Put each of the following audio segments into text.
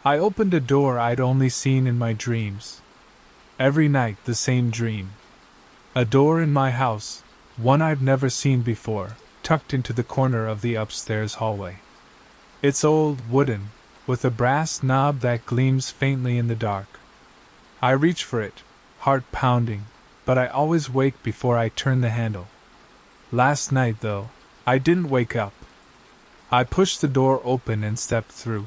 I opened a door I'd only seen in my dreams. Every night the same dream. A door in my house, one I've never seen before, tucked into the corner of the upstairs hallway. It's old, wooden, with a brass knob that gleams faintly in the dark. I reach for it, heart pounding, but I always wake before I turn the handle. Last night, though, I didn't wake up. I pushed the door open and stepped through.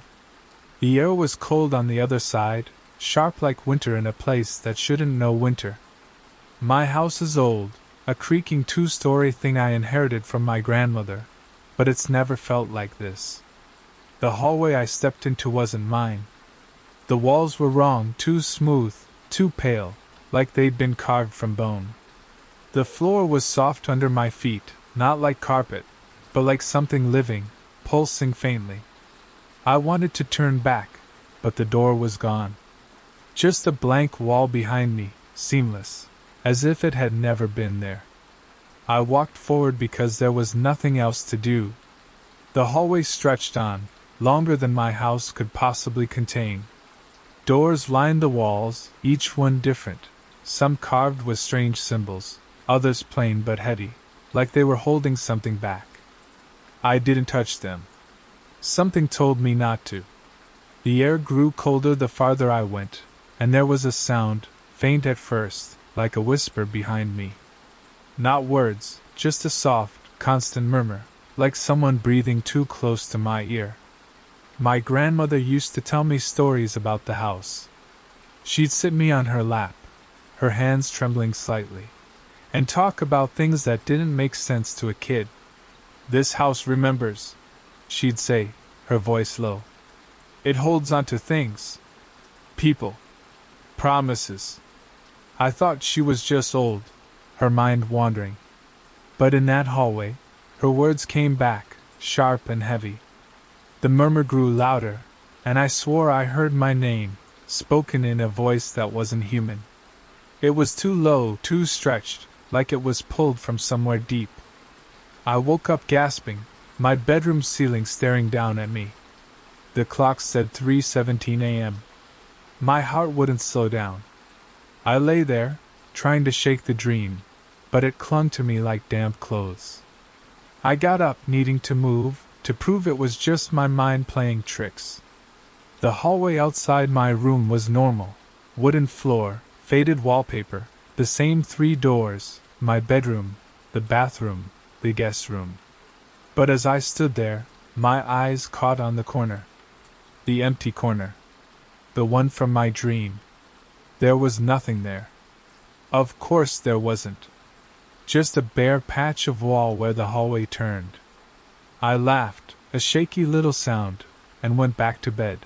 The air was cold on the other side, sharp like winter in a place that shouldn't know winter. My house is old, a creaking two-story thing I inherited from my grandmother, but it's never felt like this. The hallway I stepped into wasn't mine. The walls were wrong, too smooth, too pale, like they'd been carved from bone. The floor was soft under my feet, not like carpet, but like something living, pulsing faintly. I wanted to turn back, but the door was gone. Just a blank wall behind me, seamless, as if it had never been there. I walked forward because there was nothing else to do. The hallway stretched on, longer than my house could possibly contain. Doors lined the walls, each one different, some carved with strange symbols, others plain but heady, like they were holding something back. I didn't touch them. Something told me not to. The air grew colder the farther I went, and there was a sound, faint at first, like a whisper behind me. Not words, just a soft, constant murmur, like someone breathing too close to my ear. My grandmother used to tell me stories about the house. She'd sit me on her lap, her hands trembling slightly, and talk about things that didn't make sense to a kid. "This house remembers," she'd say, her voice low. "It holds on to things. People. Promises." I thought she was just old, her mind wandering. But in that hallway, her words came back, sharp and heavy. The murmur grew louder, and I swore I heard my name, spoken in a voice that wasn't human. It was too low, too stretched, like it was pulled from somewhere deep. I woke up gasping, my bedroom ceiling staring down at me. The clock said 3:17 a.m. My heart wouldn't slow down. I lay there, trying to shake the dream, but it clung to me like damp clothes. I got up, needing to move, to prove it was just my mind playing tricks. The hallway outside my room was normal. Wooden floor, faded wallpaper, the same 3 doors, my bedroom, the bathroom, the guest room. But as I stood there, my eyes caught on the corner. The empty corner. The one from my dream. There was nothing there. Of course there wasn't. Just a bare patch of wall where the hallway turned. I laughed, a shaky little sound, and went back to bed.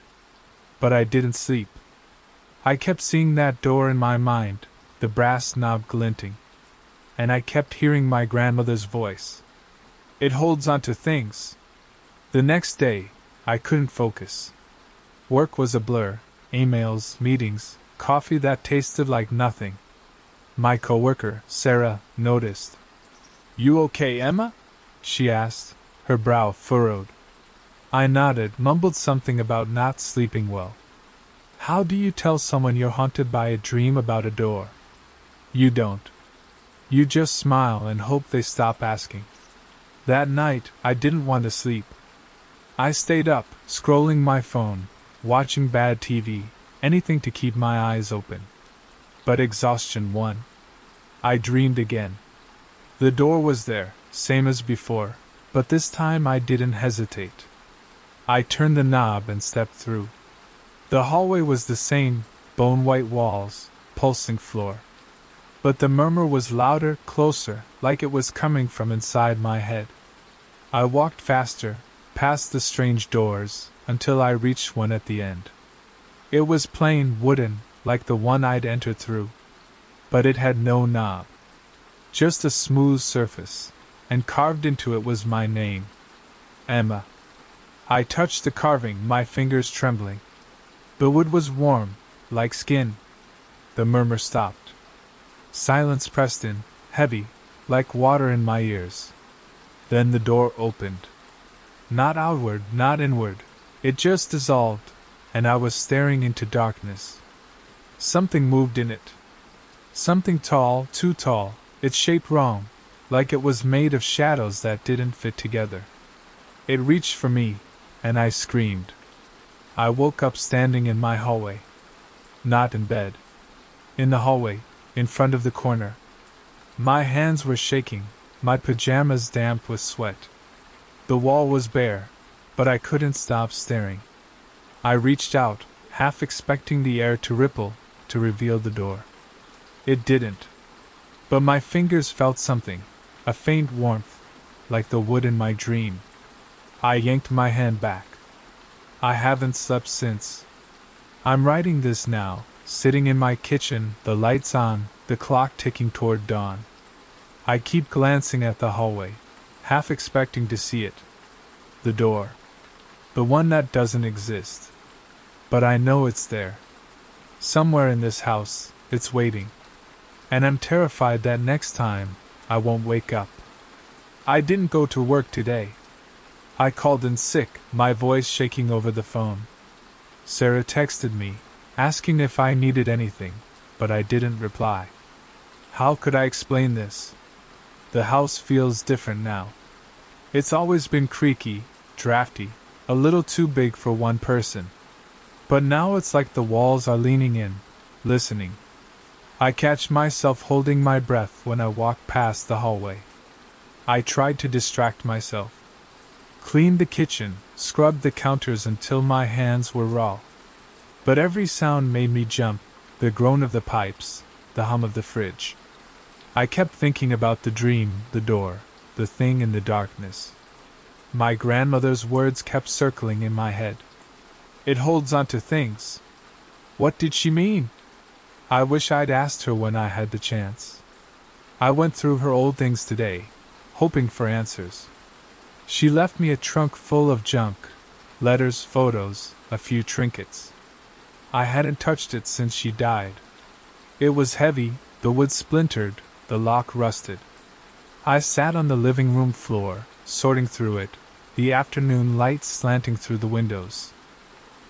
But I didn't sleep. I kept seeing that door in my mind, the brass knob glinting. And I kept hearing my grandmother's voice. "It holds on to things." The next day, I couldn't focus. Work was a blur, emails, meetings, coffee that tasted like nothing. My coworker, Sarah, noticed. "You okay, Emma?" she asked, her brow furrowed. I nodded, mumbled something about not sleeping well. How do you tell someone you're haunted by a dream about a door? You don't. You just smile and hope they stop asking. That night, I didn't want to sleep. I stayed up, scrolling my phone, watching bad TV, anything to keep my eyes open. But exhaustion won. I dreamed again. The door was there, same as before, but this time I didn't hesitate. I turned the knob and stepped through. The hallway was the same, bone-white walls, pulsing floor. But the murmur was louder, closer, like it was coming from inside my head. I walked faster, past the strange doors, until I reached one at the end. It was plain, wooden, like the one I'd entered through. But it had no knob. Just a smooth surface, and carved into it was my name. Emma. I touched the carving, my fingers trembling. The wood was warm, like skin. The murmur stopped. Silence pressed in, heavy, like water in my ears. Then the door opened. Not outward, not inward. It just dissolved, and I was staring into darkness. Something moved in it. Something tall, too tall, it's shaped wrong, like it was made of shadows that didn't fit together. It reached for me, and I screamed. I woke up standing in my hallway. Not in bed. In the hallway, in front of the corner. My hands were shaking, my pajamas damp with sweat. The wall was bare, but I couldn't stop staring. I reached out, half expecting the air to ripple, to reveal the door. It didn't. But my fingers felt something, a faint warmth, like the wood in my dream. I yanked my hand back. I haven't slept since. I'm writing this now, sitting in my kitchen, the lights on, the clock ticking toward dawn. I keep glancing at the hallway, half expecting to see it. The door. The one that doesn't exist. But I know it's there. Somewhere in this house, it's waiting. And I'm terrified that next time, I won't wake up. I didn't go to work today. I called in sick, my voice shaking over the phone. Sarah texted me, asking if I needed anything, but I didn't reply. How could I explain this? The house feels different now. It's always been creaky, drafty, a little too big for one person. But now it's like the walls are leaning in, listening. I catch myself holding my breath when I walk past the hallway. I tried to distract myself. Cleaned the kitchen, scrubbed the counters until my hands were raw. But every sound made me jump, the groan of the pipes, the hum of the fridge. I kept thinking about the dream, the door, the thing in the darkness. My grandmother's words kept circling in my head. It holds on to things. What did she mean? I wish I'd asked her when I had the chance. I went through her old things today, hoping for answers. She left me a trunk full of junk, letters, photos, a few trinkets. I hadn't touched it since she died. It was heavy, the wood splintered, the lock rusted. I sat on the living room floor, sorting through it, the afternoon light slanting through the windows.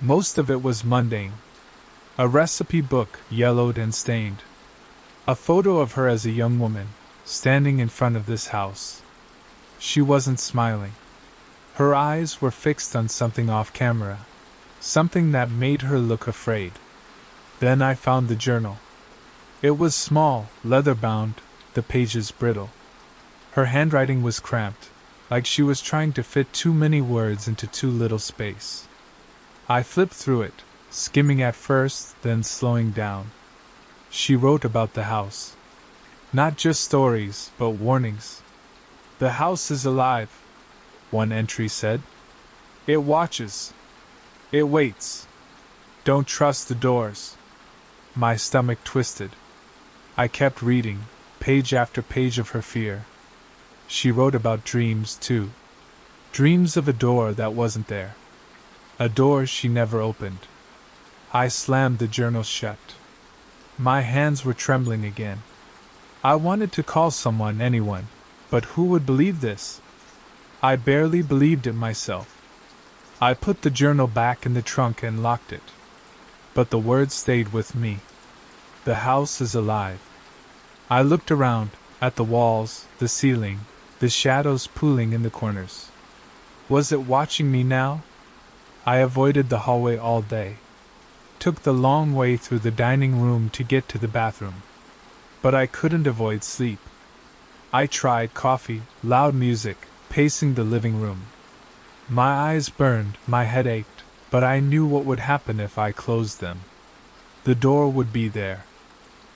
Most of it was mundane. A recipe book, yellowed and stained. A photo of her as a young woman, standing in front of this house. She wasn't smiling. Her eyes were fixed on something off camera, something that made her look afraid. Then I found the journal. It was small, leather-bound, the pages brittle. Her handwriting was cramped, like she was trying to fit too many words into too little space. I flipped through it, skimming at first, then slowing down. She wrote about the house. Not just stories, but warnings. The house is alive, one entry said. It watches. It waits. Don't trust the doors. My stomach twisted. I kept reading, page after page of her fear. She wrote about dreams, too. Dreams of a door that wasn't there. A door she never opened. I slammed the journal shut. My hands were trembling again. I wanted to call someone, anyone, but who would believe this? I barely believed it myself. I put the journal back in the trunk and locked it. But the words stayed with me. The house is alive. I looked around, at the walls, the ceiling, the shadows pooling in the corners. Was it watching me now? I avoided the hallway all day. Took the long way through the dining room to get to the bathroom. But I couldn't avoid sleep. I tried coffee, loud music, pacing the living room. My eyes burned, my head ached, but I knew what would happen if I closed them. The door would be there.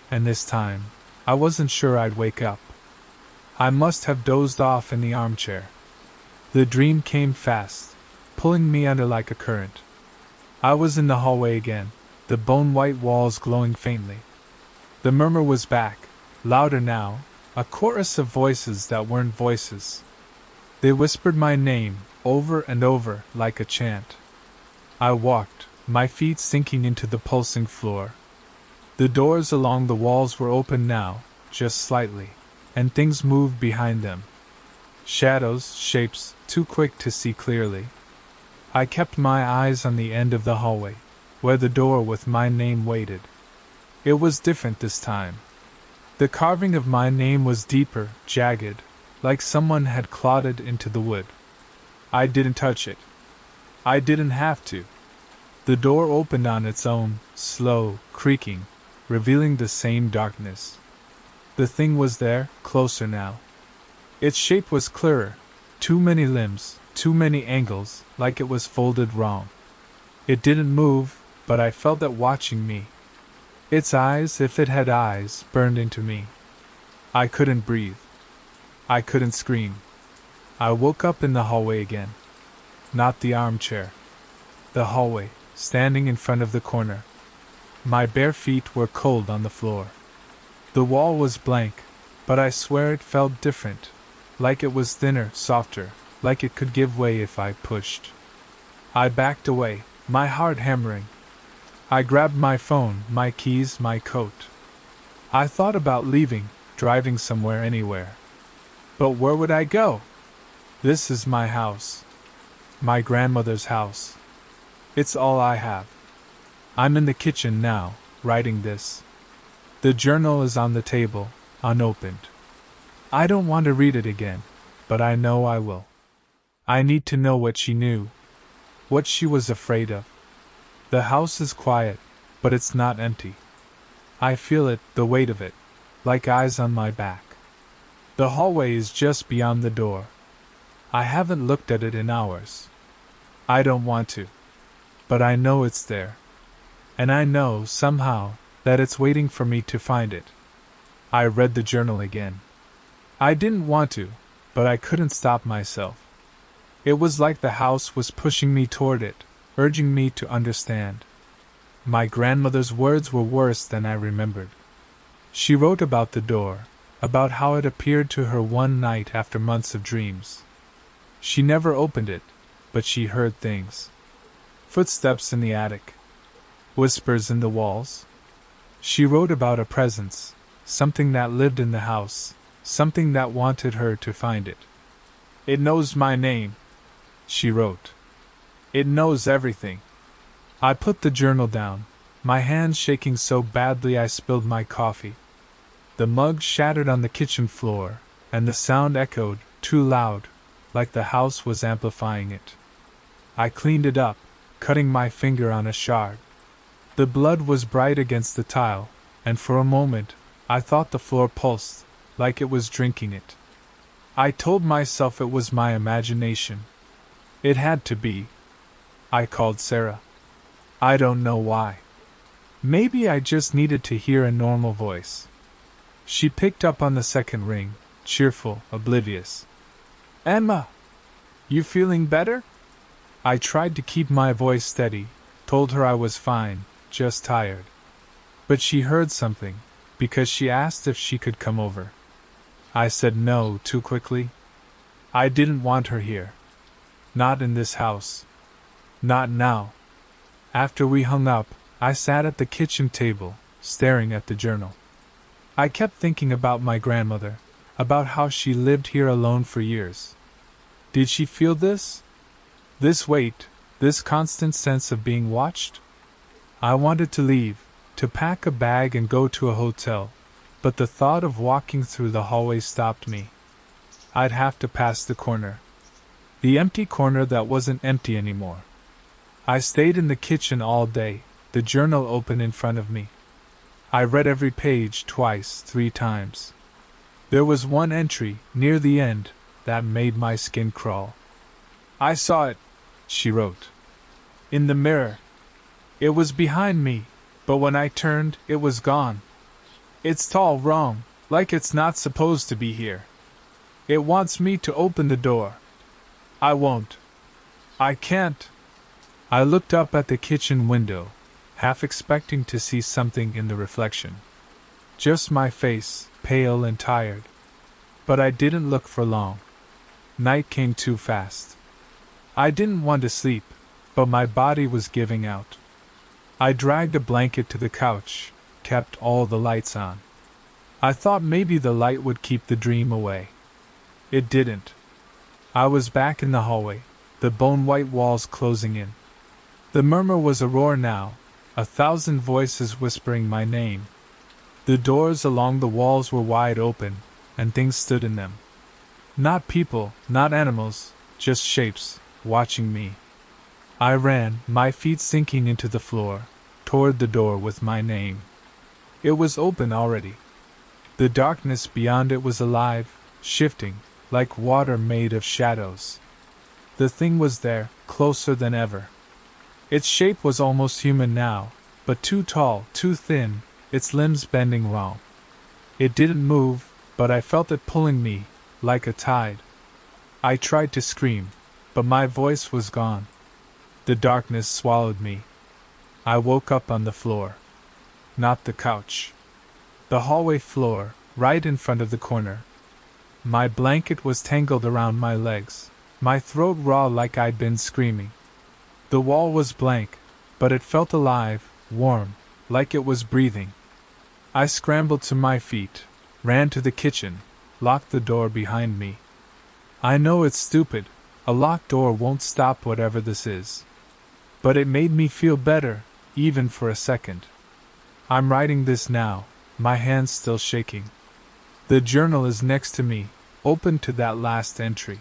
And this time, I wasn't sure I'd wake up. I must have dozed off in the armchair. The dream came fast, pulling me under like a current. I was in the hallway again, the bone-white walls glowing faintly. The murmur was back, louder now, a chorus of voices that weren't voices. They whispered my name, over and over, like a chant. I walked, my feet sinking into the pulsing floor. The doors along the walls were open now, just slightly, and things moved behind them. Shadows, shapes, too quick to see clearly. I kept my eyes on the end of the hallway, where the door with my name waited. It was different this time. The carving of my name was deeper, jagged, like someone had clawed it into the wood. I didn't touch it. I didn't have to. The door opened on its own, slow, creaking, revealing the same darkness. The thing was there, closer now. Its shape was clearer. Too many limbs, too many angles, like it was folded wrong. It didn't move, but I felt it watching me. Its eyes, if it had eyes, burned into me. I couldn't breathe. I couldn't scream. I woke up in the hallway again. Not the armchair. The hallway, standing in front of the corner. My bare feet were cold on the floor. The wall was blank, but I swear it felt different, like it was thinner, softer, like it could give way if I pushed. I backed away, my heart hammering. I grabbed my phone, my keys, my coat. I thought about leaving, driving somewhere, anywhere. But where would I go? This is my house. My grandmother's house. It's all I have. I'm in the kitchen now, writing this. The journal is on the table, unopened. I don't want to read it again, but I know I will. I need to know what she knew, what she was afraid of. The house is quiet, but it's not empty. I feel it, the weight of it, like eyes on my back. The hallway is just beyond the door. I haven't looked at it in hours. I don't want to. But I know it's there. And I know, somehow, that it's waiting for me to find it. I read the journal again. I didn't want to, but I couldn't stop myself. It was like the house was pushing me toward it, urging me to understand. My grandmother's words were worse than I remembered. She wrote about the door, about how it appeared to her one night after months of dreams. She never opened it, but she heard things. Footsteps in the attic. Whispers in the walls. She wrote about a presence, something that lived in the house, something that wanted her to find it. It knows my name, she wrote. It knows everything. I put the journal down, my hands shaking so badly I spilled my coffee. The mug shattered on the kitchen floor, and the sound echoed, too loud, like the house was amplifying it. I cleaned it up, cutting my finger on a shard. The blood was bright against the tile, and for a moment, I thought the floor pulsed, like it was drinking it. I told myself it was my imagination. It had to be. I called Sarah. I don't know why. Maybe I just needed to hear a normal voice. She picked up on the second ring, cheerful, oblivious. Emma! You feeling better? I tried to keep my voice steady, told her I was fine, just tired. But she heard something, because she asked if she could come over. I said no too quickly. I didn't want her here. Not in this house. Not now. After we hung up, I sat at the kitchen table, staring at the journal. I kept thinking about my grandmother, about how she lived here alone for years. Did she feel this? This weight, this constant sense of being watched? I wanted to leave, to pack a bag and go to a hotel, but the thought of walking through the hallway stopped me. I'd have to pass the corner. The empty corner that wasn't empty anymore. I stayed in the kitchen all day, the journal open in front of me. I read every page twice, 3 times. There was one entry, near the end, that made my skin crawl. I saw it, she wrote. In the mirror. It was behind me, but when I turned, it was gone. It's tall wrong, like it's not supposed to be here. It wants me to open the door. I won't. I can't. I looked up at the kitchen window, half expecting to see something in the reflection. Just my face, pale and tired. But I didn't look for long. Night came too fast. I didn't want to sleep, but my body was giving out. I dragged a blanket to the couch, kept all the lights on. I thought maybe the light would keep the dream away. It didn't. I was back in the hallway, the bone-white walls closing in. The murmur was a roar now, 1,000 voices whispering my name. The doors along the walls were wide open, and things stood in them. Not people, not animals, just shapes, watching me. I ran, my feet sinking into the floor, toward the door with my name. It was open already. The darkness beyond it was alive, shifting, like water made of shadows. The thing was there, closer than ever. Its shape was almost human now, but too tall, too thin, its limbs bending wrong. It didn't move, but I felt it pulling me, like a tide. I tried to scream, but my voice was gone. The darkness swallowed me. I woke up on the floor. Not the couch. The hallway floor, right in front of the corner. My blanket was tangled around my legs, my throat raw like I'd been screaming. The wall was blank, but it felt alive, warm, like it was breathing. I scrambled to my feet, ran to the kitchen, locked the door behind me. I know it's stupid, a locked door won't stop whatever this is. But it made me feel better, even for a second. I'm writing this now, my hands still shaking. The journal is next to me, open to that last entry.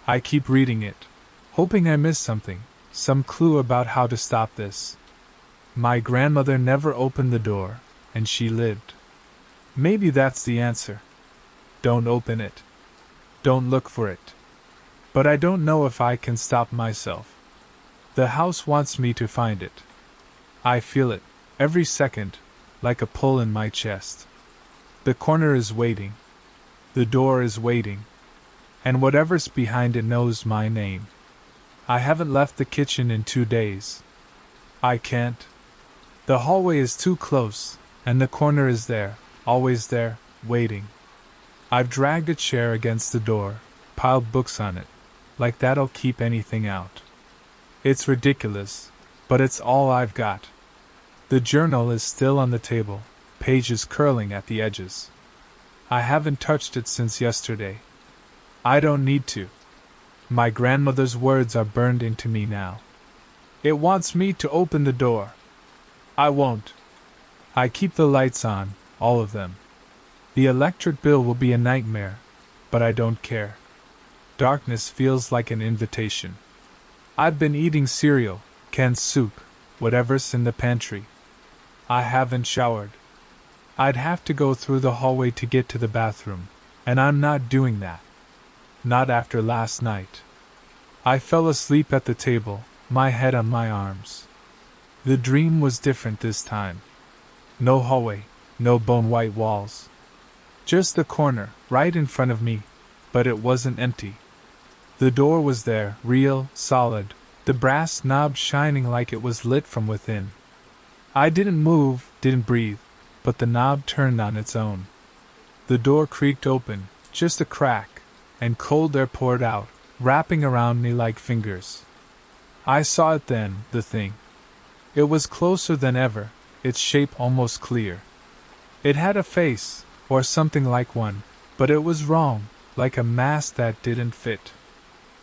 I keep reading it, hoping I miss something, some clue about how to stop this. My grandmother never opened the door, and she lived. Maybe that's the answer. Don't open it. Don't look for it. But I don't know if I can stop myself. The house wants me to find it. I feel it, every second, like a pull in my chest. The corner is waiting. The door is waiting. And whatever's behind it knows my name. I haven't left the kitchen in 2 days. I can't. The hallway is too close, and the corner is there, always there, waiting. I've dragged a chair against the door, piled books on it, like that'll keep anything out. It's ridiculous, but it's all I've got. The journal is still on the table, pages curling at the edges. I haven't touched it since yesterday. I don't need to. My grandmother's words are burned into me now. It wants me to open the door. I won't. I keep the lights on, all of them. The electric bill will be a nightmare, but I don't care. Darkness feels like an invitation. I've been eating cereal, canned soup, whatever's in the pantry. I haven't showered. I'd have to go through the hallway to get to the bathroom, and I'm not doing that. Not after last night. I fell asleep at the table, my head on my arms. The dream was different this time. No hallway, no bone-white walls. Just the corner, right in front of me, but it wasn't empty. The door was there, real, solid, the brass knob shining like it was lit from within. I didn't move, didn't breathe, but the knob turned on its own. The door creaked open, just a crack, and cold air poured out, wrapping around me like fingers. I saw it then, the thing. It was closer than ever, its shape almost clear. It had a face, or something like one, but it was wrong, like a mask that didn't fit.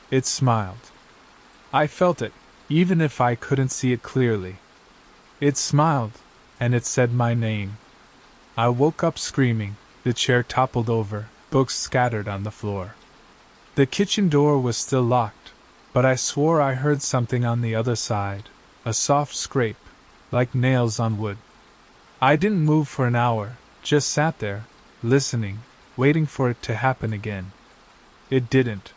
It smiled. I felt it, even if I couldn't see it clearly. It smiled, and it said my name. I woke up screaming, the chair toppled over, books scattered on the floor. The kitchen door was still locked, but I swore I heard something on the other side, a soft scrape, like nails on wood. I didn't move for an hour, just sat there, listening, waiting for it to happen again. It didn't.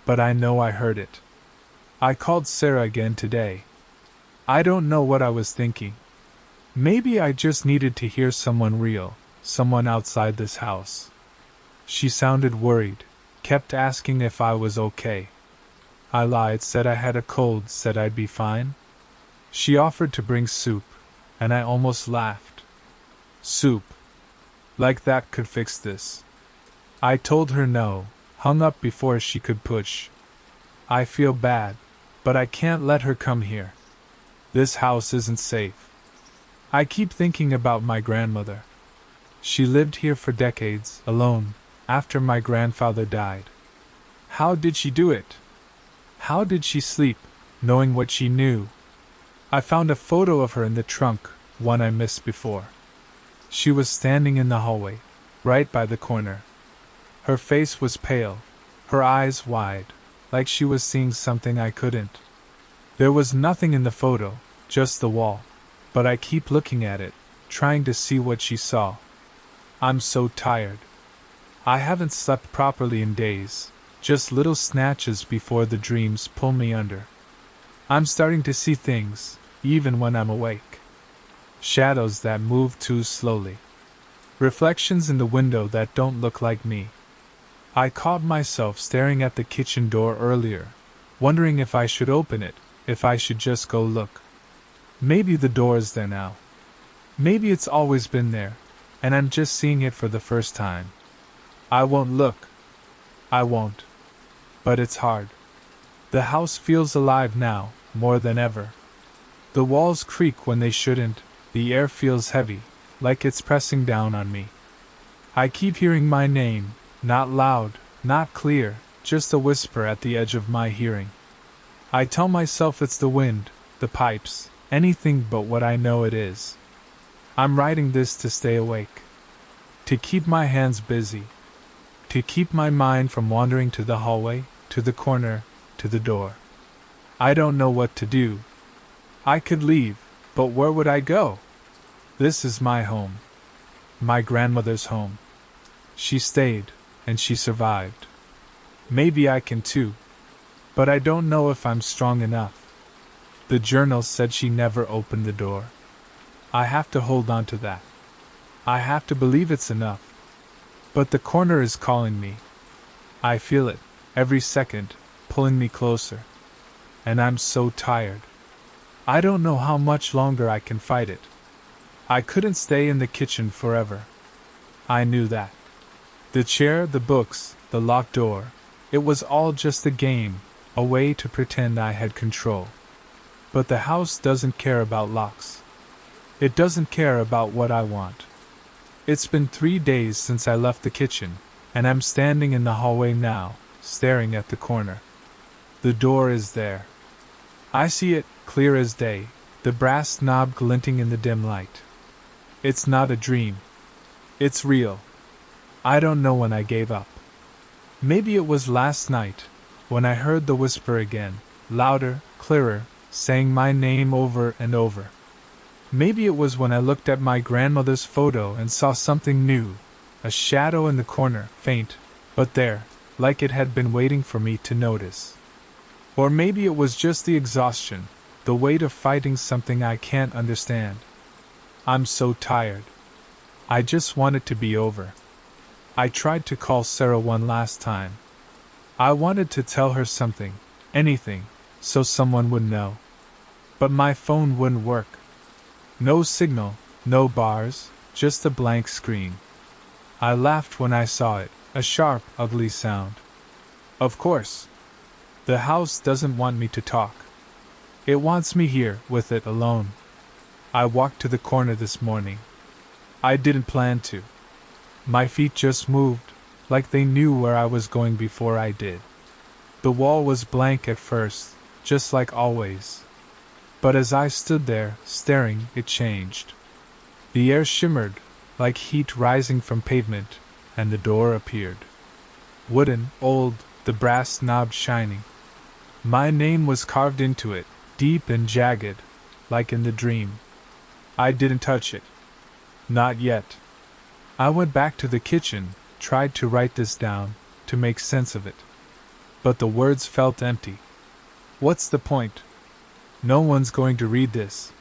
But I know I heard it. I called Sarah again today. I don't know what I was thinking. Maybe I just needed to hear someone real, someone outside this house. She sounded worried, kept asking if I was okay. I lied, said I had a cold, said I'd be fine. She offered to bring soup, and I almost laughed. Soup. Like that could fix this. I told her no, hung up before she could push. I feel bad, but I can't let her come here. This house isn't safe. I keep thinking about my grandmother. She lived here for decades, alone, after my grandfather died. How did she do it? How did she sleep, knowing what she knew? I found a photo of her in the trunk, one I missed before. She was standing in the hallway, right by the corner. Her face was pale, her eyes wide, like she was seeing something I couldn't. There was nothing in the photo, just the wall, but I keep looking at it, trying to see what she saw. I'm so tired. I haven't slept properly in days, just little snatches before the dreams pull me under. I'm starting to see things, even when I'm awake. Shadows that move too slowly. Reflections in the window that don't look like me. I caught myself staring at the kitchen door earlier, wondering if I should open it, if I should just go look. Maybe the door is there now. Maybe it's always been there, and I'm just seeing it for the first time. I won't look. I won't. But it's hard. The house feels alive now, more than ever. The walls creak when they shouldn't, the air feels heavy, like it's pressing down on me. I keep hearing my name, not loud, not clear, just a whisper at the edge of my hearing. I tell myself it's the wind, the pipes, anything but what I know it is. I'm writing this to stay awake. To keep my hands busy. To keep my mind from wandering to the hallway, to the corner, to the door. I don't know what to do. I could leave, but where would I go? This is my home. My grandmother's home. She stayed, and she survived. Maybe I can too. But I don't know if I'm strong enough. The journal said she never opened the door. I have to hold on to that. I have to believe it's enough. But the corner is calling me. I feel it, every second, pulling me closer. And I'm so tired. I don't know how much longer I can fight it. I couldn't stay in the kitchen forever. I knew that. The chair, the books, the locked door, it was all just a game, a way to pretend I had control. But the house doesn't care about locks. It doesn't care about what I want. It's been 3 days since I left the kitchen, and I'm standing in the hallway now, staring at the corner. The door is there. I see it, clear as day, the brass knob glinting in the dim light. It's not a dream. It's real. I don't know when I gave up. Maybe it was last night, when I heard the whisper again, louder, clearer, saying my name over and over. Maybe it was when I looked at my grandmother's photo and saw something new, a shadow in the corner, faint, but there, like it had been waiting for me to notice. Or maybe it was just the exhaustion, the weight of fighting something I can't understand. I'm so tired. I just want it to be over. I tried to call Sarah one last time. I wanted to tell her something, anything, so someone would know. But my phone wouldn't work. No signal, no bars, just a blank screen. I laughed when I saw it, a sharp, ugly sound. Of course. The house doesn't want me to talk. It wants me here, with it alone. I walked to the corner this morning. I didn't plan to. My feet just moved, like they knew where I was going before I did. The wall was blank at first, just like always. But as I stood there, staring, it changed. The air shimmered, like heat rising from pavement, and the door appeared. Wooden, old, the brass knob shining. My name was carved into it, deep and jagged, like in the dream. I didn't touch it. Not yet. I went back to the kitchen, tried to write this down, to make sense of it. But the words felt empty. What's the point? No one's going to read this.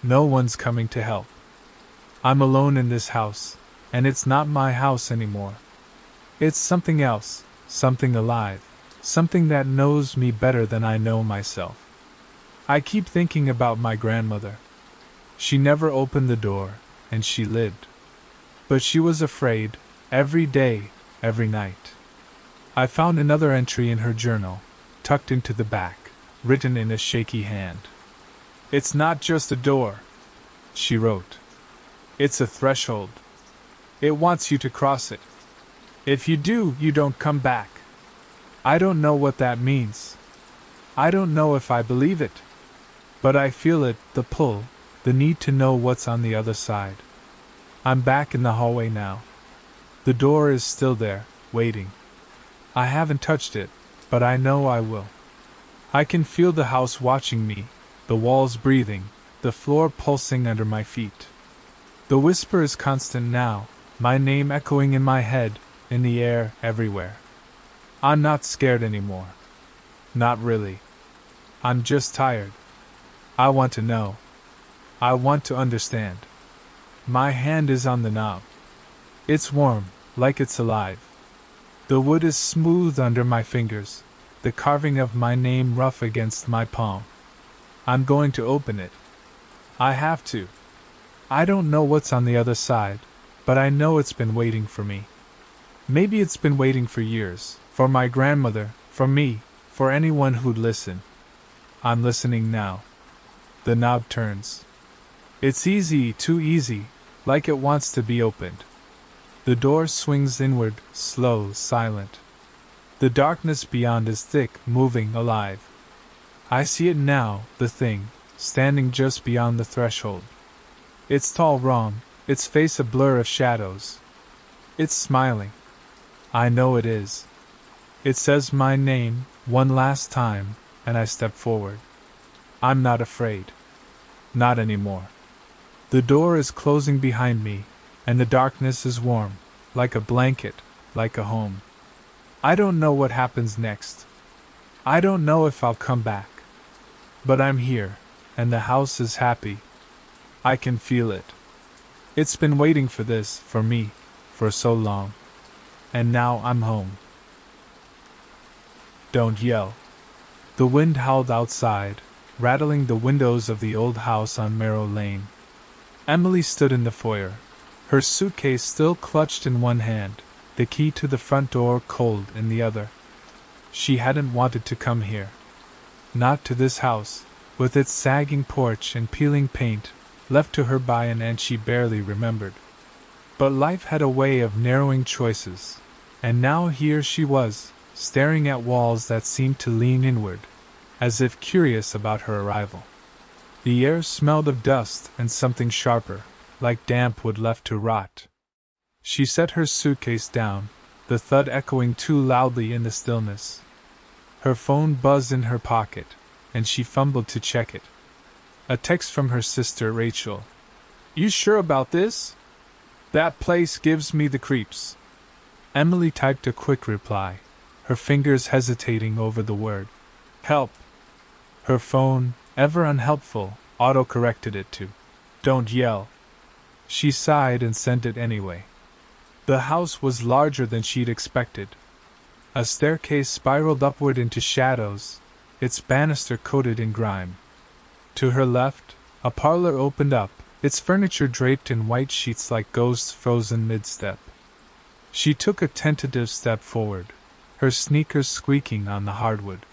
No one's coming to help. I'm alone in this house, and it's not my house anymore. It's something else, something alive, something that knows me better than I know myself. I keep thinking about my grandmother. She never opened the door, and she lived. But she was afraid, every day, every night. I found another entry in her journal, tucked into the back, written in a shaky hand. It's not just a door, she wrote. It's a threshold. It wants you to cross it. If you do, you don't come back. I don't know what that means. I don't know if I believe it. But I feel it, the pull, the need to know what's on the other side. I'm back in the hallway now. The door is still there, waiting. I haven't touched it, but I know I will. I can feel the house watching me, the walls breathing, the floor pulsing under my feet. The whisper is constant now, my name echoing in my head, in the air, everywhere. I'm not scared anymore. Not really. I'm just tired. I want to know. I want to understand. My hand is on the knob. It's warm, like it's alive. The wood is smooth under my fingers, the carving of my name rough against my palm. I'm going to open it. I have to. I don't know what's on the other side, but I know it's been waiting for me. Maybe it's been waiting for years, for my grandmother, for me, for anyone who'd listen. I'm listening now. The knob turns. It's easy, too easy, like it wants to be opened. The door swings inward, slow, silent. The darkness beyond is thick, moving, alive. I see it now, the thing, standing just beyond the threshold. Its tall wrong, its face a blur of shadows. It's smiling. I know it is. It says my name, one last time, and I step forward. I'm not afraid. Not anymore. The door is closing behind me, and the darkness is warm, like a blanket, like a home. I don't know what happens next. I don't know if I'll come back. But I'm here, and the house is happy. I can feel it. It's been waiting for this, for me, for so long. And now I'm home. Don't yell. The wind howled outside, rattling the windows of the old house on Merrow Lane. Emily stood in the foyer, her suitcase still clutched in one hand, the key to the front door cold in the other. She hadn't wanted to come here. Not to this house, with its sagging porch and peeling paint, left to her by an aunt she barely remembered. But life had a way of narrowing choices, and now here she was, staring at walls that seemed to lean inward, as if curious about her arrival. The air smelled of dust and something sharper, like damp wood left to rot. She set her suitcase down, the thud echoing too loudly in the stillness. Her phone buzzed in her pocket, and she fumbled to check it. A text from her sister Rachel. "You sure about this? That place gives me the creeps." Emily typed a quick reply, her fingers hesitating over the word help. Her phone, ever unhelpful, auto-corrected it to "Don't yell." She sighed and sent it anyway. The house was larger than she'd expected. A staircase spiraled upward into shadows, its banister coated in grime. To her left, a parlor opened up, its furniture draped in white sheets like ghosts frozen mid-step. She took a tentative step forward, her sneakers squeaking on the hardwood.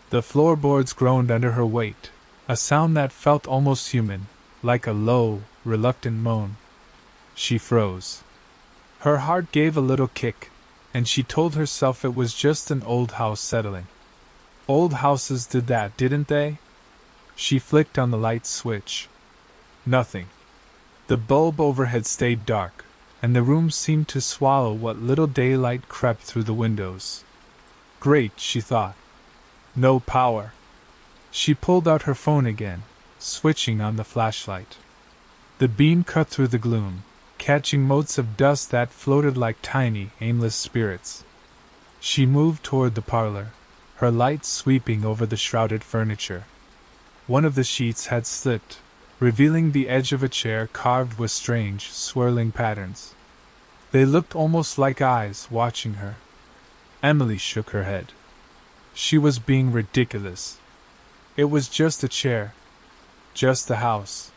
The floorboards groaned under her weight, a sound that felt almost human, like a low, reluctant moan. She froze. Her heart gave a little kick, and she told herself it was just an old house settling. Old houses did that, didn't they? She flicked on the light switch. Nothing. The bulb overhead stayed dark, and the room seemed to swallow what little daylight crept through the windows. Great, she thought. No power. She pulled out her phone again, switching on the flashlight. The beam cut through the gloom, catching motes of dust that floated like tiny, aimless spirits. She moved toward the parlor, her light sweeping over the shrouded furniture. One of the sheets had slipped, revealing the edge of a chair carved with strange, swirling patterns. They looked almost like eyes watching her. Emily shook her head. She was being ridiculous. It was just a chair. Just the house.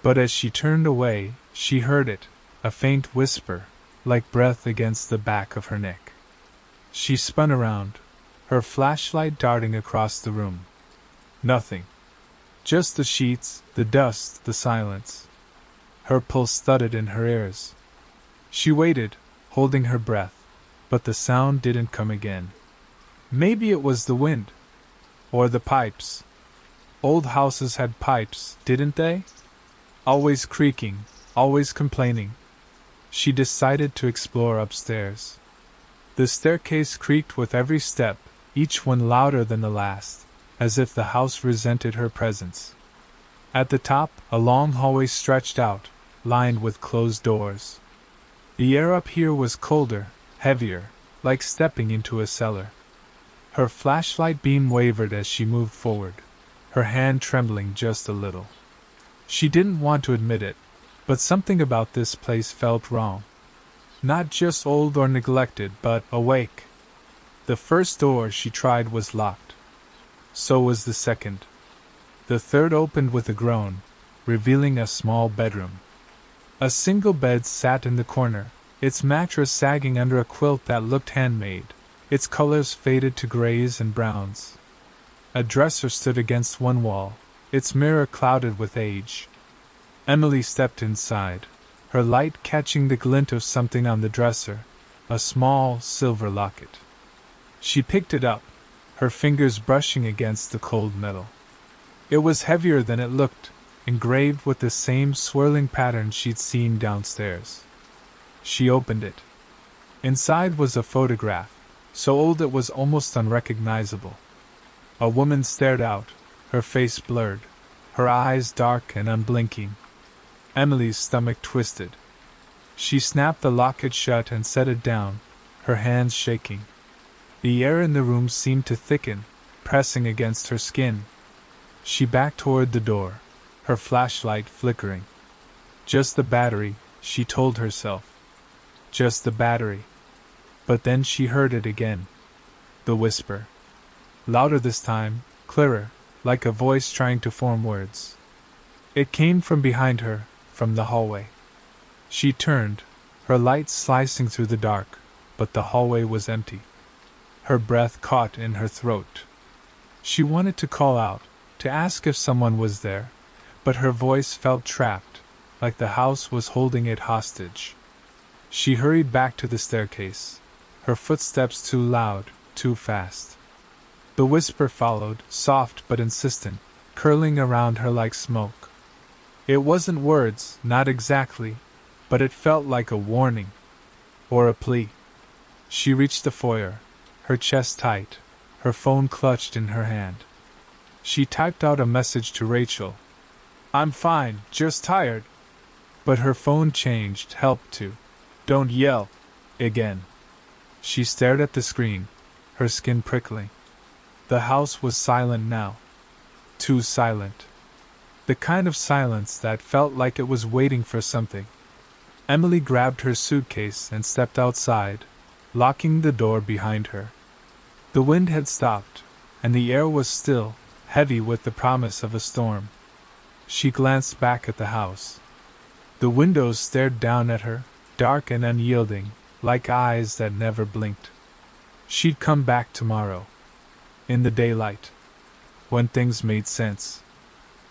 But as she turned away, she heard it, a faint whisper, like breath against the back of her neck. She spun around, her flashlight darting across the room. Nothing. Just the sheets, the dust, the silence. Her pulse thudded in her ears. She waited, holding her breath, but the sound didn't come again. Maybe it was the wind. Or the pipes. Old houses had pipes, didn't they? Always creaking, always complaining. She decided to explore upstairs. The staircase creaked with every step, each one louder than the last, as if the house resented her presence. At the top, a long hallway stretched out, lined with closed doors. The air up here was colder, heavier, like stepping into a cellar. Her flashlight beam wavered as she moved forward, her hand trembling just a little. She didn't want to admit it, but something about this place felt wrong. Not just old or neglected, but awake. The first door she tried was locked. So was the second. The third opened with a groan, revealing a small bedroom. A single bed sat in the corner, its mattress sagging under a quilt that looked handmade, its colors faded to grays and browns. A dresser stood against one wall, its mirror clouded with age. Emily stepped inside, her light catching the glint of something on the dresser, a small silver locket. She picked it up, her fingers brushing against the cold metal. It was heavier than it looked, engraved with the same swirling pattern she'd seen downstairs. She opened it. Inside was a photograph, so old it was almost unrecognizable. A woman stared out, her face blurred, her eyes dark and unblinking. Emily's stomach twisted. She snapped the locket shut and set it down, her hands shaking. The air in the room seemed to thicken, pressing against her skin. She backed toward the door, her flashlight flickering. Just the battery, she told herself. Just the battery. But then she heard it again. The whisper. Louder this time, clearer, like a voice trying to form words. It came from behind her, from the hallway. She turned, her light slicing through the dark, but the hallway was empty. Her breath caught in her throat. She wanted to call out, to ask if someone was there, but her voice felt trapped, like the house was holding it hostage. She hurried back to the staircase, her footsteps too loud, too fast. The whisper followed, soft but insistent, curling around her like smoke. It wasn't words, not exactly, but it felt like a warning, or a plea. She reached the foyer, her chest tight, her phone clutched in her hand. She typed out a message to Rachel. "I'm fine, just tired." But her phone changed, help to. "Don't yell." Again. She stared at the screen, her skin prickling. The house was silent now. Too silent. The kind of silence that felt like it was waiting for something. Emily grabbed her suitcase and stepped outside, locking the door behind her. The wind had stopped, and the air was still, heavy with the promise of a storm. She glanced back at the house. The windows stared down at her, dark and unyielding, like eyes that never blinked. She'd come back tomorrow. In the daylight. When things made sense.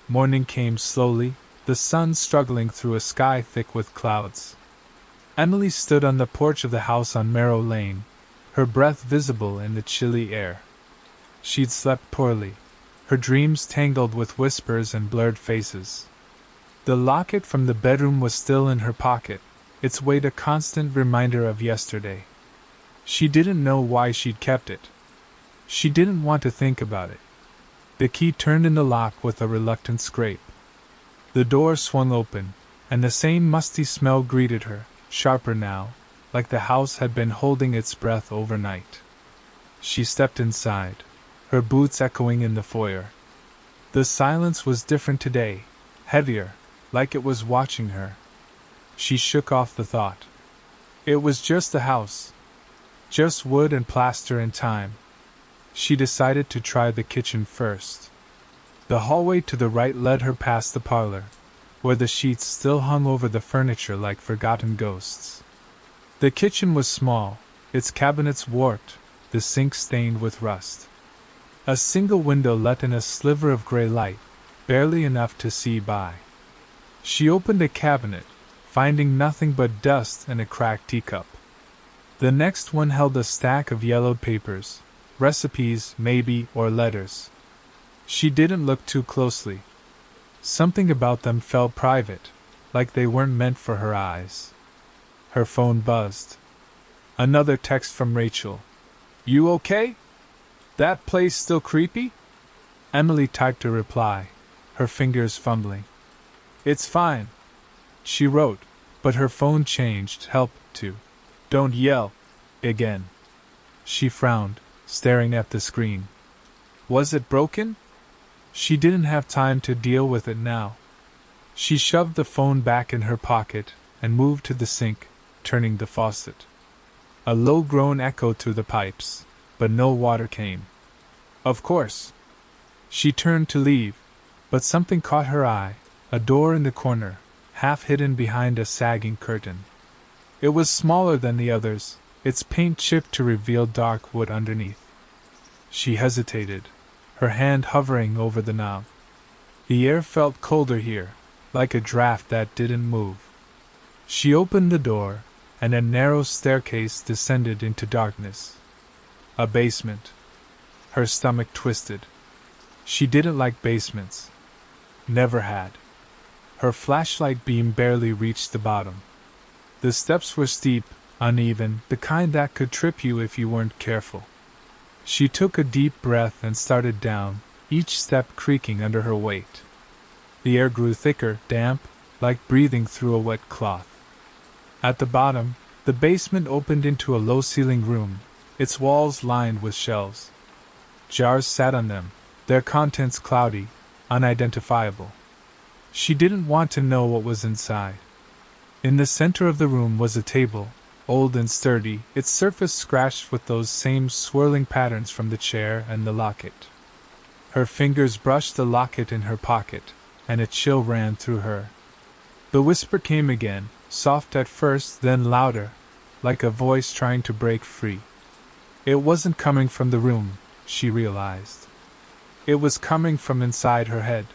Morning came slowly, the sun struggling through a sky thick with clouds. Emily stood on the porch of the house on Merrow Lane, her breath visible in the chilly air. She'd slept poorly, her dreams tangled with whispers and blurred faces. The locket from the bedroom was still in her pocket, its weight a constant reminder of yesterday. She didn't know why she'd kept it. She didn't want to think about it. The key turned in the lock with a reluctant scrape. The door swung open, and the same musty smell greeted her, sharper now, like the house had been holding its breath overnight. She stepped inside, her boots echoing in the foyer. The silence was different today, heavier, like it was watching her. She shook off the thought. It was just the house. Just wood and plaster and time. She decided to try the kitchen first. The hallway to the right led her past the parlor, where the sheets still hung over the furniture like forgotten ghosts. The kitchen was small, its cabinets warped, the sink stained with rust. A single window let in a sliver of gray light, barely enough to see by. She opened a cabinet, finding nothing but dust and a cracked teacup. The next one held a stack of yellowed papers, recipes, maybe, or letters. She didn't look too closely. Something about them felt private, like they weren't meant for her eyes. Her phone buzzed. Another text from Rachel. You okay? That place still creepy? Emily typed a reply, her fingers fumbling. It's fine, she wrote, but her phone changed help to don't yell again. She frowned, staring at the screen. Was it broken? She didn't have time to deal with it now. She shoved the phone back in her pocket and moved to the sink, turning the faucet. A low groan echoed through the pipes, but no water came. Of course. She turned to leave, but something caught her eye, a door in the corner, half hidden behind a sagging curtain. It was smaller than the others, its paint chipped to reveal dark wood underneath. She hesitated, her hand hovering over the knob. The air felt colder here, like a draft that didn't move. She opened the door, and a narrow staircase descended into darkness. A basement. Her stomach twisted. She didn't like basements. Never had. Her flashlight beam barely reached the bottom. The steps were steep, uneven, the kind that could trip you if you weren't careful. She took a deep breath and started down, each step creaking under her weight. The air grew thicker, damp, like breathing through a wet cloth. At the bottom, the basement opened into a low-ceilinged room, its walls lined with shelves. Jars sat on them, their contents cloudy, unidentifiable. She didn't want to know what was inside. In the center of the room was a table, old and sturdy, its surface scratched with those same swirling patterns from the chair and the locket. Her fingers brushed the locket in her pocket, and a chill ran through her. The whisper came again, soft at first, then louder, like a voice trying to break free. It wasn't coming from the room, she realized. It was coming from inside her head.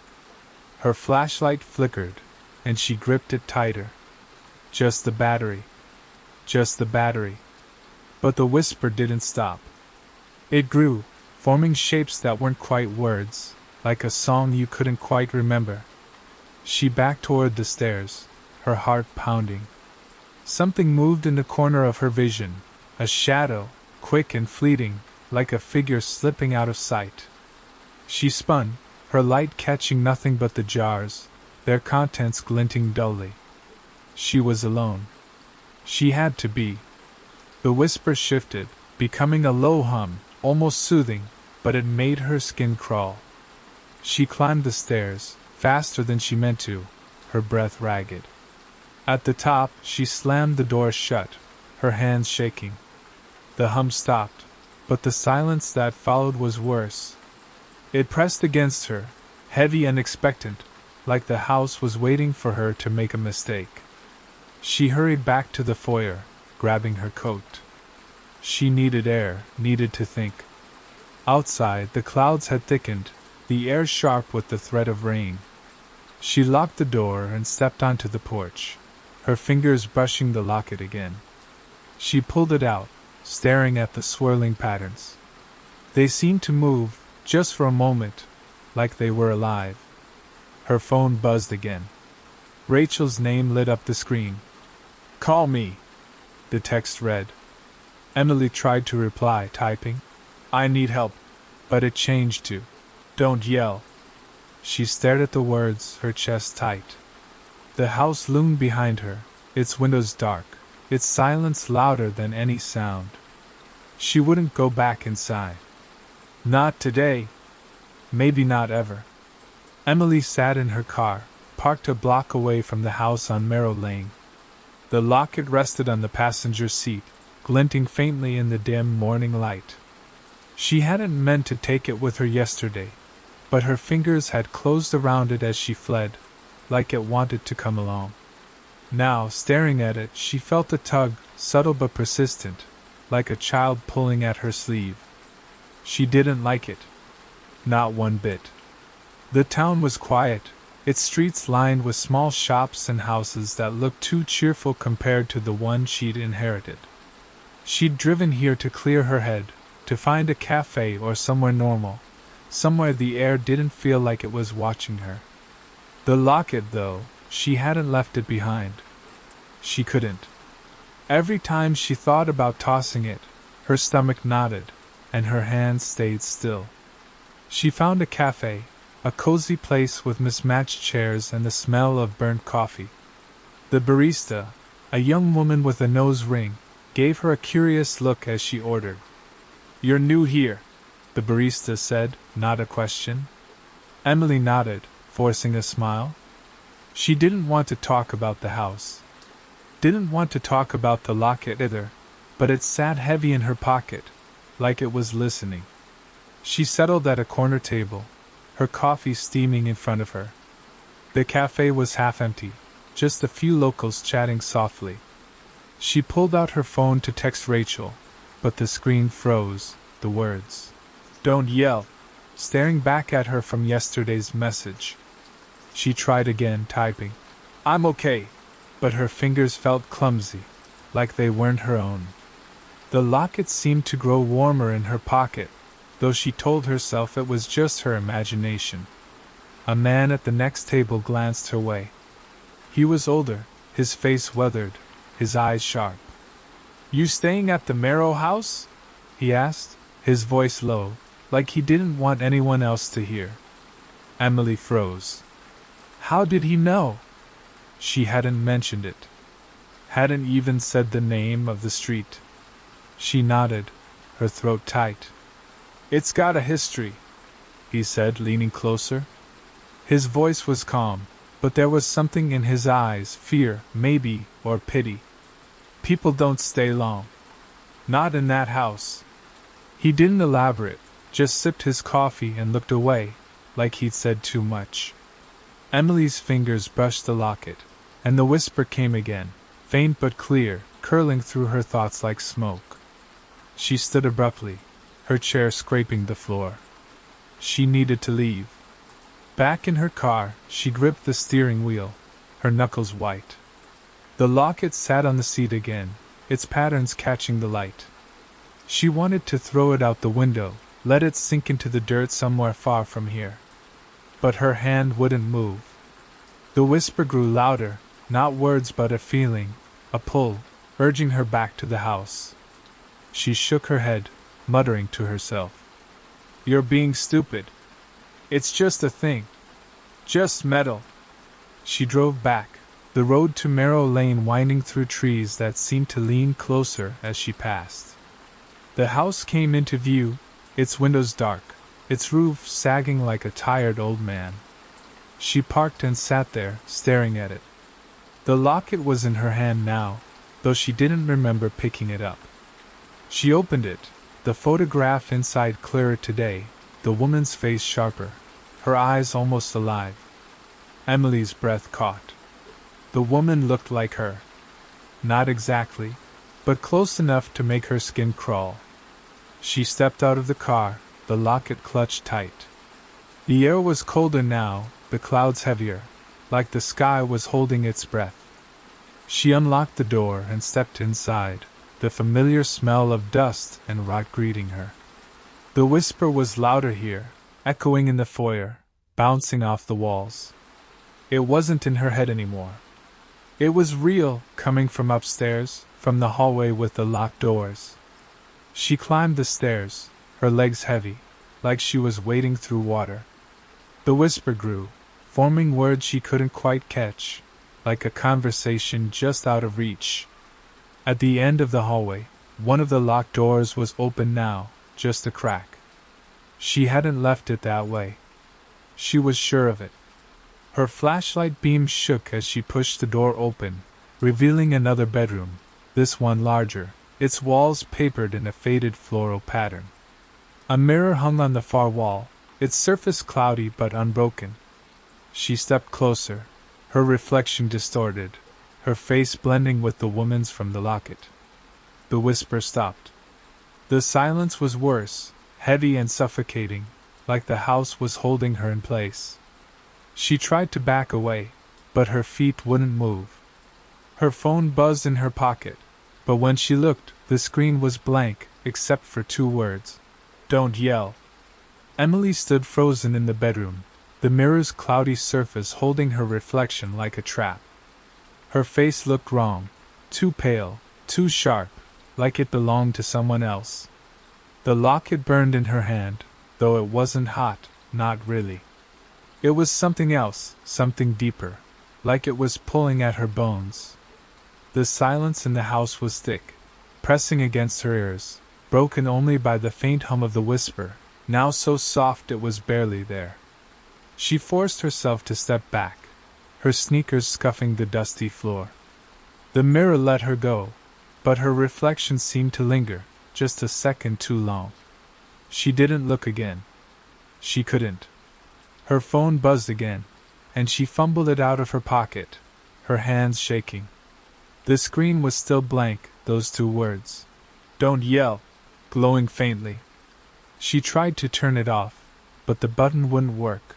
Her flashlight flickered, and she gripped it tighter. Just the battery. Just the battery. But the whisper didn't stop. It grew, forming shapes that weren't quite words, like a song you couldn't quite remember. She backed toward the stairs, her heart pounding. Something moved in the corner of her vision, a shadow, quick and fleeting, like a figure slipping out of sight. She spun, her light catching nothing but the jars, their contents glinting dully. She was alone. She had to be. The whisper shifted, becoming a low hum, almost soothing, but it made her skin crawl. She climbed the stairs, faster than she meant to, her breath ragged. At the top, she slammed the door shut, her hands shaking. The hum stopped, but the silence that followed was worse. It pressed against her, heavy and expectant, like the house was waiting for her to make a mistake. She hurried back to the foyer, grabbing her coat. She needed air, needed to think. Outside, the clouds had thickened, the air sharp with the threat of rain. She locked the door and stepped onto the porch, her fingers brushing the locket again. She pulled it out, staring at the swirling patterns. They seemed to move, just for a moment, like they were alive. Her phone buzzed again. Rachel's name lit up the screen. Call me, the text read. Emily tried to reply, typing, I need help, but it changed to, don't yell. She stared at the words, her chest tight. The house loomed behind her, its windows dark, its silence louder than any sound. She wouldn't go back inside. Not today. Maybe not ever. Emily sat in her car, parked a block away from the house on Merrow Lane. The locket rested on the passenger seat, glinting faintly in the dim morning light. She hadn't meant to take it with her yesterday, but her fingers had closed around it as she fled, like it wanted to come along. Now, staring at it, she felt a tug, subtle but persistent, like a child pulling at her sleeve. She didn't like it. Not one bit. The town was quiet, its streets lined with small shops and houses that looked too cheerful compared to the one she'd inherited. She'd driven here to clear her head, to find a cafe or somewhere normal, Somewhere the air didn't feel like it was watching her. The locket, though, she hadn't left it behind. She couldn't. Every time she thought about tossing it, her stomach knotted, and her hands stayed still. She found a cafe, a cozy place with mismatched chairs and the smell of burnt coffee. The barista, a young woman with a nose ring, gave her a curious look as she ordered. "You're new here," the barista said, not a question. Emily nodded, forcing a smile. She didn't want to talk about the house. Didn't want to talk about the locket either, but it sat heavy in her pocket, like it was listening. She settled at a corner table, her coffee steaming in front of her. The cafe was half empty, just a few locals chatting softly. She pulled out her phone to text Rachel, but the screen froze, the words, "Don't yell," staring back at her from yesterday's message. She tried again, typing, "I'm okay," but her fingers felt clumsy, like they weren't her own. The locket seemed to grow warmer in her pocket, though she told herself it was just her imagination. A man at the next table glanced her way. He was older, his face weathered, his eyes sharp. "You staying at the Marrow house?" he asked, his voice low, like he didn't want anyone else to hear. Emily froze. How did he know? She hadn't mentioned it. Hadn't even said the name of the street. She nodded, her throat tight. "It's got a history," he said, leaning closer. His voice was calm, but there was something in his eyes, fear, maybe, or pity. "People don't stay long. Not in that house." He didn't elaborate, just sipped his coffee and looked away, like he'd said too much. Emily's fingers brushed the locket, and the whisper came again, faint but clear, curling through her thoughts like smoke. She stood abruptly, her chair scraping the floor. She needed to leave. Back in her car, she gripped the steering wheel, her knuckles white. The locket sat on the seat again, its patterns catching the light. She wanted to throw it out the window, let it sink into the dirt somewhere far from here. But her hand wouldn't move. The whisper grew louder, not words but a feeling, a pull, urging her back to the house. She shook her head, muttering to herself. "You're being stupid. It's just a thing. Just metal." She drove back, the road to Marrow Lane winding through trees that seemed to lean closer as she passed. The house came into view, its windows dark, its roof sagging like a tired old man. She parked and sat there, staring at it. The locket was in her hand now, though she didn't remember picking it up. She opened it, the photograph inside clearer today, the woman's face sharper, her eyes almost alive. Emily's breath caught. The woman looked like her. Not exactly, but close enough to make her skin crawl. She stepped out of the car, the locket clutched tight. The air was colder now, the clouds heavier, like the sky was holding its breath. She unlocked the door and stepped inside, the familiar smell of dust and rot greeting her. The whisper was louder here, echoing in the foyer, bouncing off the walls. It wasn't in her head anymore. It was real, coming from upstairs, from the hallway with the locked doors. She climbed the stairs, her legs heavy, like she was wading through water. The whisper grew, forming words she couldn't quite catch, like a conversation just out of reach. At the end of the hallway, one of the locked doors was open now, just a crack. She hadn't left it that way. She was sure of it. Her flashlight beam shook as she pushed the door open, revealing another bedroom, this one larger, its walls papered in a faded floral pattern. A mirror hung on the far wall, its surface cloudy but unbroken. She stepped closer, her reflection distorted, her face blending with the woman's from the locket. The whisper stopped. The silence was worse, heavy and suffocating, like the house was holding her in place. She tried to back away, but her feet wouldn't move. Her phone buzzed in her pocket, but when she looked, the screen was blank, except for two words. "Don't yell." Emily stood frozen in the bedroom, the mirror's cloudy surface holding her reflection like a trap. Her face looked wrong, too pale, too sharp, like it belonged to someone else. The locket burned in her hand, though it wasn't hot, not really. It was something else, something deeper, like it was pulling at her bones. The silence in the house was thick, pressing against her ears, broken only by the faint hum of the whisper, now so soft it was barely there. She forced herself to step back, her sneakers scuffing the dusty floor. The mirror let her go, but her reflection seemed to linger, just a second too long. She didn't look again. She couldn't. Her phone buzzed again, and she fumbled it out of her pocket, her hands shaking. The screen was still blank, those two words. "Don't yell," glowing faintly. She tried to turn it off, but the button wouldn't work.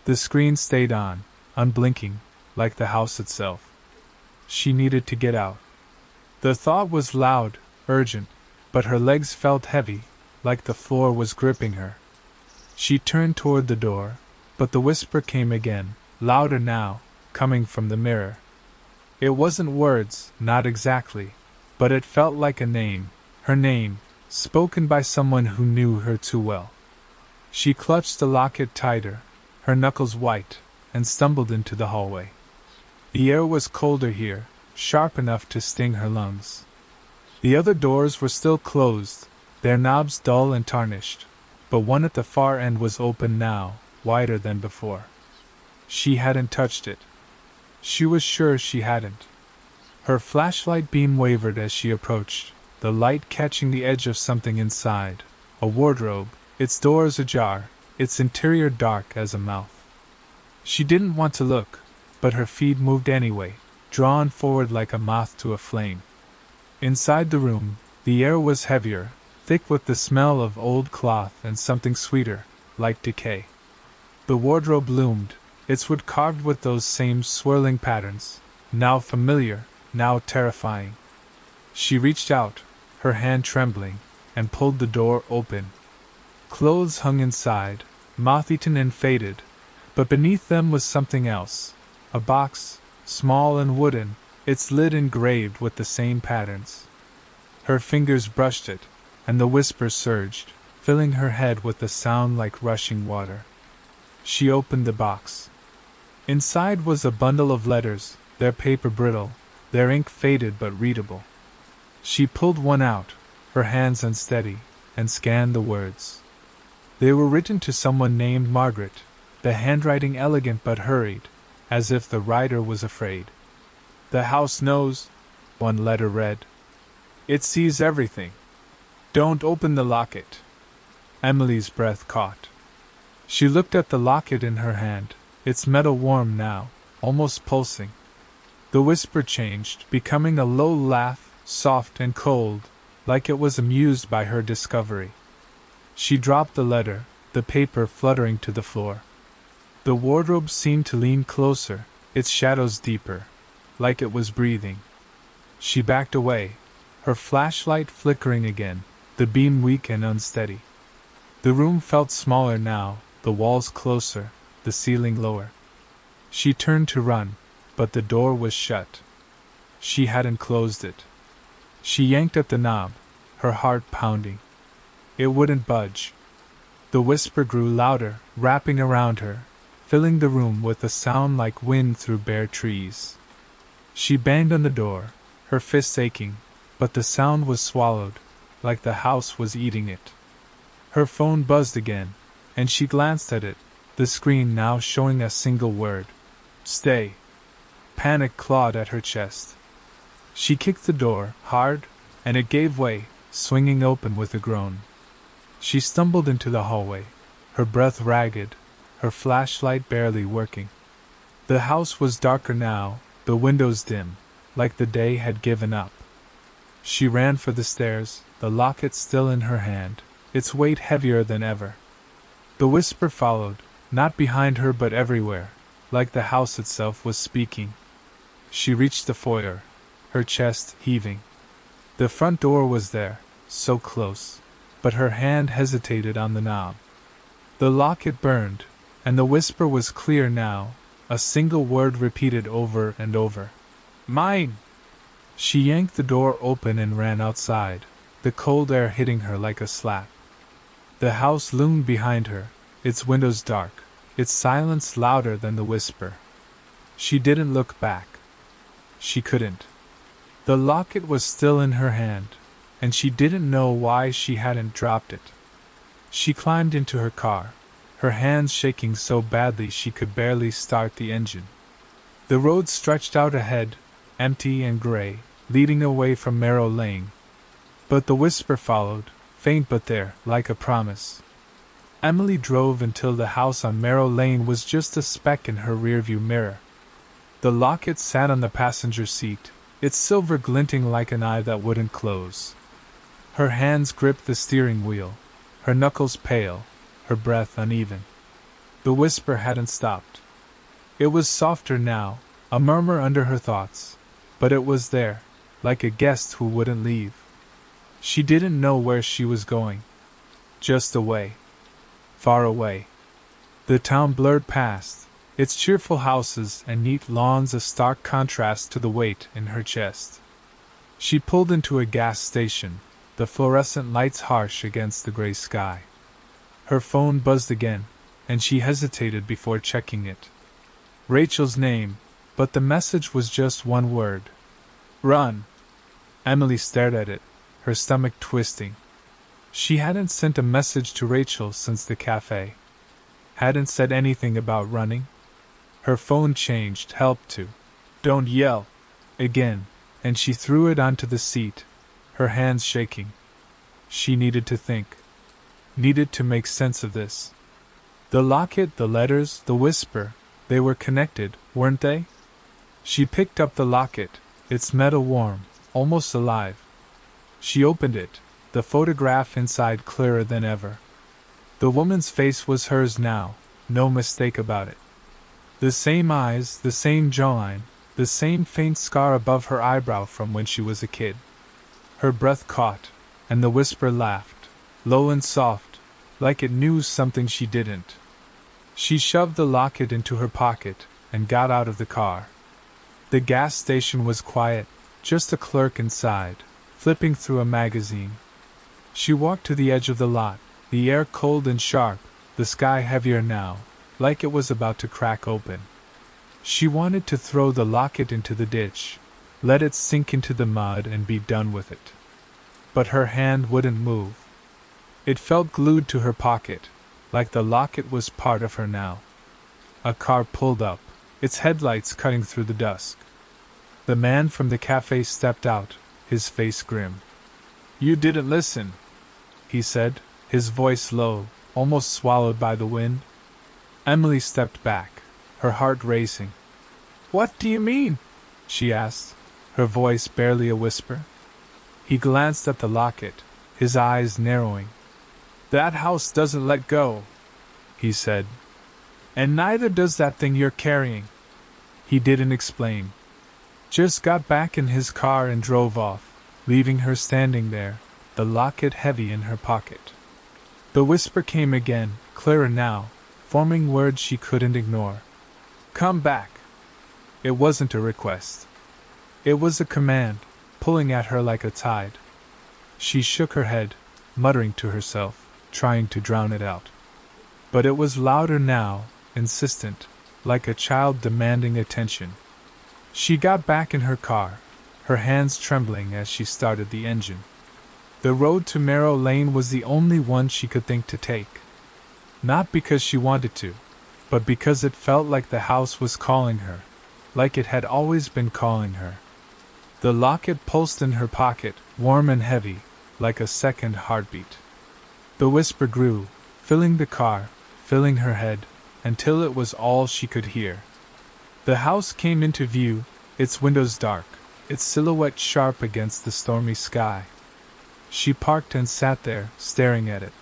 The screen stayed on, unblinking, like the house itself. She needed to get out. The thought was loud, urgent, but her legs felt heavy, like the floor was gripping her. She turned toward the door, but the whisper came again, louder now, coming from the mirror. It wasn't words, not exactly, but it felt like a name, her name, spoken by someone who knew her too well. She clutched the locket tighter, her knuckles white, and stumbled into the hallway. The air was colder here, sharp enough to sting her lungs. The other doors were still closed, their knobs dull and tarnished, but one at the far end was open now, wider than before. She hadn't touched it. She was sure she hadn't. Her flashlight beam wavered as she approached, the light catching the edge of something inside, a wardrobe, its doors ajar, its interior dark as a mouth. She didn't want to look, but her feet moved anyway, drawn forward like a moth to a flame. Inside the room, the air was heavier, thick with the smell of old cloth and something sweeter, like decay. The wardrobe loomed, its wood carved with those same swirling patterns, now familiar, now terrifying. She reached out, her hand trembling, and pulled the door open. Clothes hung inside, moth-eaten and faded, but beneath them was something else. A box, small and wooden, its lid engraved with the same patterns. Her fingers brushed it, and the whisper surged, filling her head with a sound like rushing water. She opened the box. Inside was a bundle of letters, their paper brittle, their ink faded but readable. She pulled one out, her hands unsteady, and scanned the words. They were written to someone named Margaret, the handwriting elegant but hurried, as if the writer was afraid. "The house knows," one letter read. "It sees everything. Don't open the locket." Emily's breath caught. She looked at the locket in her hand, its metal warm now, almost pulsing. The whisper changed, becoming a low laugh, soft and cold, like it was amused by her discovery. She dropped the letter, the paper fluttering to the floor. The wardrobe seemed to lean closer, its shadows deeper, like it was breathing. She backed away, her flashlight flickering again, the beam weak and unsteady. The room felt smaller now, the walls closer, the ceiling lower. She turned to run, but the door was shut. She hadn't closed it. She yanked at the knob, her heart pounding. It wouldn't budge. The whisper grew louder, wrapping around her, filling the room with a sound like wind through bare trees. She banged on the door, her fists aching, but the sound was swallowed, like the house was eating it. Her phone buzzed again, and she glanced at it, the screen now showing a single word. "Stay." Panic clawed at her chest. She kicked the door, hard, and it gave way, swinging open with a groan. She stumbled into the hallway, her breath ragged, her flashlight barely working. The house was darker now, the windows dim, like the day had given up. She ran for the stairs, the locket still in her hand, its weight heavier than ever. The whisper followed, not behind her but everywhere, like the house itself was speaking. She reached the foyer, her chest heaving. The front door was there, so close, but her hand hesitated on the knob. The locket burned, and the whisper was clear now, a single word repeated over and over. Mine! She yanked the door open and ran outside, the cold air hitting her like a slap. The house loomed behind her, its windows dark, its silence louder than the whisper. She didn't look back. She couldn't. The locket was still in her hand, and she didn't know why she hadn't dropped it. She climbed into her car, her hands shaking so badly she could barely start the engine. The road stretched out ahead, empty and gray, leading away from Marrow Lane. But the whisper followed, faint but there, like a promise. Emily drove until the house on Marrow Lane was just a speck in her rearview mirror. The locket sat on the passenger seat, its silver glinting like an eye that wouldn't close. Her hands gripped the steering wheel, her knuckles pale, her breath uneven. The whisper hadn't stopped. It was softer now, a murmur under her thoughts, but it was there, like a guest who wouldn't leave. She didn't know where she was going. Just away. Far away. The town blurred past, its cheerful houses and neat lawns a stark contrast to the weight in her chest. She pulled into a gas station, the fluorescent lights harsh against the gray sky. Her phone buzzed again, and she hesitated before checking it. Rachel's name, but the message was just one word. Run. Emily stared at it, her stomach twisting. She hadn't sent a message to Rachel since the cafe. Hadn't said anything about running. Her phone changed help to "Don't yell" again, and she threw it onto the seat, her hands shaking. She needed to think. Needed to make sense of this. The locket, the letters, the whisper, they were connected, weren't they? She picked up the locket, its metal warm, almost alive. She opened it, the photograph inside clearer than ever. The woman's face was hers now, no mistake about it. The same eyes, the same jawline, the same faint scar above her eyebrow from when she was a kid. Her breath caught, and the whisper laughed, low and soft, like it knew something she didn't. She shoved the locket into her pocket and got out of the car. The gas station was quiet, just a clerk inside, flipping through a magazine. She walked to the edge of the lot, the air cold and sharp, the sky heavier now, like it was about to crack open. She wanted to throw the locket into the ditch, let it sink into the mud and be done with it. But her hand wouldn't move. It felt glued to her pocket, like the locket was part of her now. A car pulled up, its headlights cutting through the dusk. The man from the cafe stepped out, his face grim. "You didn't listen," he said, his voice low, almost swallowed by the wind. Emily stepped back, her heart racing. "What do you mean?" she asked, her voice barely a whisper. He glanced at the locket, his eyes narrowing. "That house doesn't let go," he said. "And neither does that thing you're carrying." He didn't explain. Just got back in his car and drove off, leaving her standing there, the locket heavy in her pocket. The whisper came again, clearer now, forming words she couldn't ignore. "Come back." It wasn't a request. It was a command, pulling at her like a tide. She shook her head, muttering to herself, trying to drown it out. But it was louder now, insistent, like a child demanding attention. She got back in her car, her hands trembling as she started the engine. The road to Marrow Lane was the only one she could think to take. Not because she wanted to, but because it felt like the house was calling her, like it had always been calling her. The locket pulsed in her pocket, warm and heavy, like a second heartbeat. The whisper grew, filling the car, filling her head, until it was all she could hear. The house came into view, its windows dark, its silhouette sharp against the stormy sky. She parked and sat there, staring at it.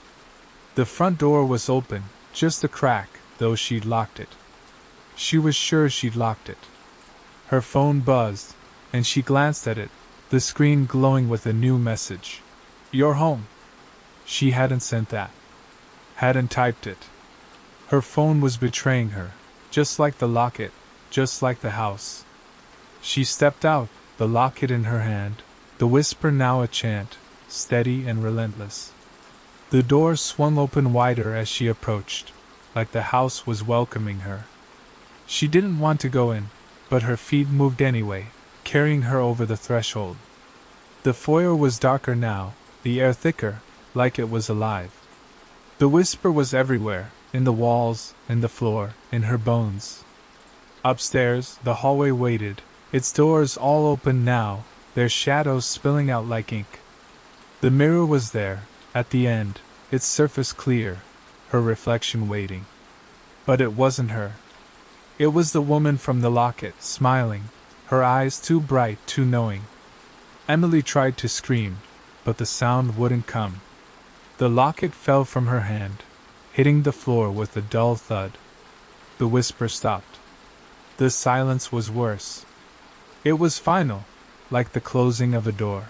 The front door was open, just a crack, though she'd locked it. She was sure she'd locked it. Her phone buzzed, and she glanced at it, the screen glowing with a new message. "You're home." She hadn't sent that. Hadn't typed it. Her phone was betraying her, just like the locket, just like the house. She stepped out, the locket in her hand, the whisper now a chant, steady and relentless. The door swung open wider as she approached, like the house was welcoming her. She didn't want to go in, but her feet moved anyway, carrying her over the threshold. The foyer was darker now, the air thicker, like it was alive. The whisper was everywhere, in the walls, in the floor, in her bones. Upstairs, the hallway waited, its doors all open now, their shadows spilling out like ink. The mirror was there, at the end, its surface clear, her reflection waiting. But it wasn't her. It was the woman from the locket, smiling, her eyes too bright, too knowing. Emily tried to scream, but the sound wouldn't come. The locket fell from her hand, hitting the floor with a dull thud. The whisper stopped. The silence was worse. It was final, like the closing of a door.